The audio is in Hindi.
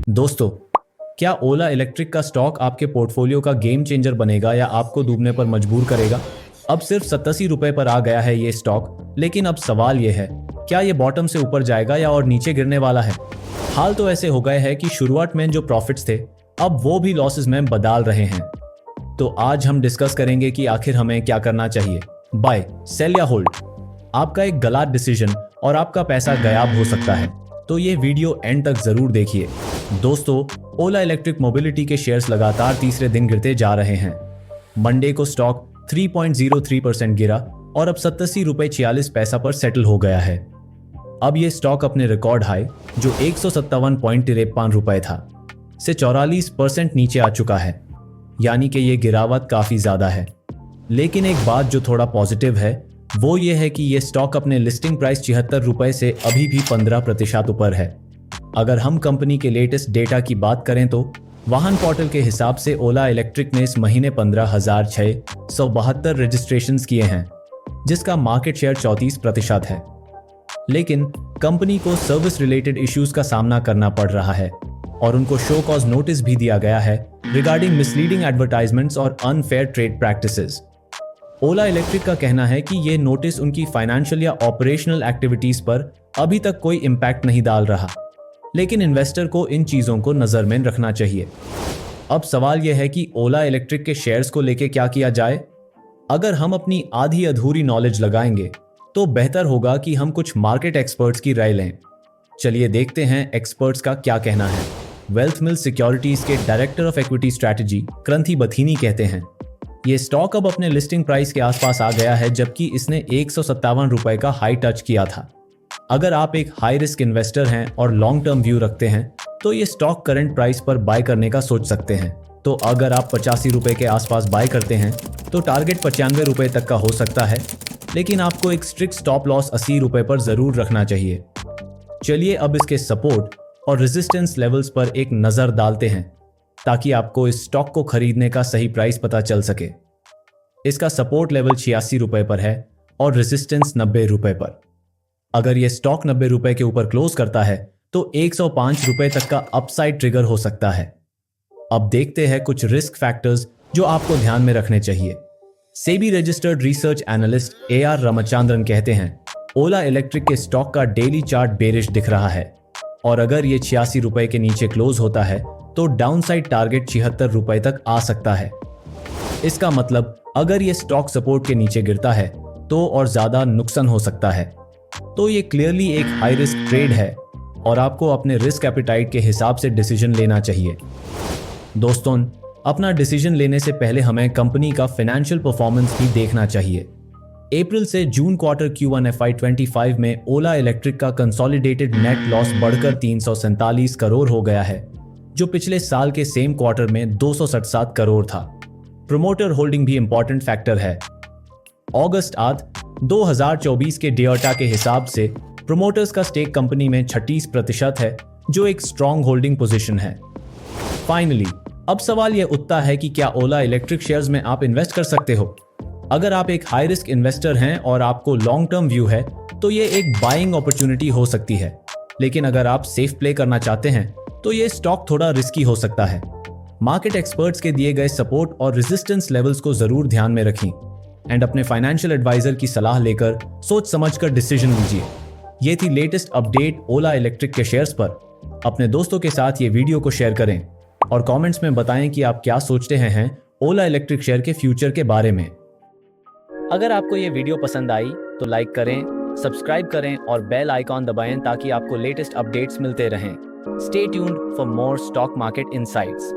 दोस्तों, क्या ओला इलेक्ट्रिक का स्टॉक आपके पोर्टफोलियो का गेम चेंजर बनेगा या आपको डूबने पर मजबूर करेगा? अब सिर्फ 87 रुपए पर आ गया है ये स्टॉक, लेकिन अब सवाल ये है, क्या ये बॉटम से ऊपर जाएगा या और नीचे गिरने वाला है? हाल तो ऐसे हो गए हैं कि शुरुआत में जो प्रॉफिट्स थे, अब वो भी लॉसेस में बदल रहे हैं। तो आज हम डिस्कस करेंगे कि आखिर हमें क्या करना चाहिए, बाय, सेल या होल्ड। आपका एक गलत डिसीजन और आपका पैसा गायब हो सकता है, तो ये वीडियो एंड तक जरूर देखिए। दोस्तों, ओला इलेक्ट्रिक मोबिलिटी के शेयर्स लगातार तीसरे दिन गिरते जा रहे हैं। मंडे को स्टॉक 3.03% गिरा और अब 87 रुपए 46 पैसा पर सेटल हो गया है। अब ये स्टॉक अपने रिकॉर्ड हाई जो 157.53 रुपए था से 44% नीचे आ चुका है, यानी कि ये गिरावट काफी ज्यादा है। लेकिन एक बात जो थोड़ा पॉजिटिव है वो ये है कि ये स्टॉक अपने लिस्टिंग प्राइस 76 रुपए से अभी भी 15% ऊपर है। अगर हम कंपनी के लेटेस्ट डेटा की बात करें तो वाहन पोर्टल के हिसाब से ओला इलेक्ट्रिक ने इस महीने 15,672 रजिस्ट्रेशंस किए हैं, जिसका मार्केट शेयर 34% है। लेकिन कंपनी को सर्विस रिलेटेड इश्यूज का सामना करना पड़ रहा है और उनको शो कॉज नोटिस भी दिया गया है रिगार्डिंग मिसलीडिंग एडवर्टाइजमेंट्स और अनफेयर ट्रेड प्रैक्टिसेस। ओला इलेक्ट्रिक का कहना है कि ये नोटिस उनकी फाइनेंशियल या ऑपरेशनल एक्टिविटीज पर अभी तक कोई इम्पैक्ट नहीं डाल रहा, लेकिन इन्वेस्टर को इन चीजों को नजर में रखना चाहिए। अब सवाल यह है कि ओला इलेक्ट्रिक के शेयर्स को लेकर क्या किया जाए। अगर हम अपनी आधी अधूरी नॉलेज लगाएंगे तो बेहतर होगा कि हम कुछ मार्केट एक्सपर्ट्स की राय लें। चलिए देखते हैं एक्सपर्ट्स का क्या कहना है। वेल्थ मिल सिक्योरिटीज के डायरेक्टर ऑफ इक्विटी स्ट्रैटेजी क्रंथी बथीनी कहते हैं, ये स्टॉक अब अपने लिस्टिंग प्राइस के आसपास आ गया है, जबकि इसने 157 रुपए का हाई टच किया था। अगर आप एक हाई रिस्क इन्वेस्टर हैं और लॉन्ग टर्म व्यू रखते हैं तो ये स्टॉक करंट प्राइस पर बाय करने का सोच सकते हैं। तो अगर आप 85 रुपए के आसपास बाय करते हैं तो टारगेट 95 रुपए तक का हो सकता है, लेकिन आपको एक स्ट्रिक्ट स्टॉप लॉस 80 रुपए पर जरूर रखना चाहिए। चलिए अब इसके सपोर्ट और रेजिस्टेंस लेवल्स पर एक नजर डालते हैं ताकि आपको इस स्टॉक को खरीदने का सही प्राइस पता चल सके। इसका सपोर्ट लेवल 86 रुपए पर है और रेजिस्टेंस 90 रुपए पर। अगर यह स्टॉक 90 रुपए के ऊपर क्लोज करता है तो 105 रुपए तक का अपसाइड ट्रिगर हो सकता है। अब देखते हैं कुछ रिस्क फैक्टर्स जो आपको ध्यान में रखने चाहिए। SEBI registered research analyst AR Ramachandran कहते हैं, ओला इलेक्ट्रिक के स्टॉक का डेली चार्ट बेरिश दिख रहा है और अगर ये 86 रुपए के नीचे क्लोज होता है तो डाउनसाइड टारगेट 76 रुपए तक आ सकता है। इसका मतलब अगर ये स्टॉक सपोर्ट के नीचे गिरता है तो और ज्यादा नुकसान हो सकता है। तो ये क्लियरली एक हाई रिस्क ट्रेड है और आपको अपने रिस्क एपिटाइट के हिसाब से डिसीजन लेना चाहिए। दोस्तों, अपना डिसीजन लेने से पहले हमें कंपनी का फाइनेंशियल परफॉर्मेंस भी देखना चाहिए। अप्रैल से जून क्वार्टर Q1 FY25 में ओला इलेक्ट्रिक का कंसोलिडेटेड नेट लॉस बढ़कर 347 करोड़ हो गया है, जो पिछले साल के सेम क्वार्टर में 267 करोड़ था। प्रोमोटर होल्डिंग भी इंपॉर्टेंट फैक्टर है। अगस्त 8 2024 के डेटा के हिसाब से प्रोमोटर्स का स्टेक कंपनी में 36% है, जो एक स्ट्रॉन्ग होल्डिंग पोजीशन है। फाइनली, अब सवाल यह उठता है कि क्या ओला इलेक्ट्रिक शेयर्स में आप इन्वेस्ट कर सकते हो। अगर आप एक हाई रिस्क इन्वेस्टर हैं और आपको लॉन्ग टर्म व्यू है तो ये एक बाइंग अपॉर्चुनिटी हो सकती है, लेकिन अगर आप सेफ प्ले करना चाहते हैं तो ये स्टॉक थोड़ा रिस्की हो सकता है। मार्केट एक्सपर्ट्स के दिए गए सपोर्ट और रेजिस्टेंस लेवल्स को जरूर ध्यान में रखें एंड अपने फाइनेंशियल एडवाइजर की सलाह लेकर सोच समझकर डिसीजन लीजिए। ये थी लेटेस्ट अपडेट ओला इलेक्ट्रिक के शेयर्स पर। अपने दोस्तों के साथ ये वीडियो को शेयर करें और कमेंट्स में बताएं कि आप क्या सोचते हैं ओला इलेक्ट्रिक शेयर के फ्यूचर के बारे में। अगर आपको ये वीडियो पसंद आई तो लाइक करें, सब्सक्राइब करें और बेल आइकॉन दबाएं ताकि आपको लेटेस्ट अपडेट्स मिलते रहें। Stay tuned for more stock market insights.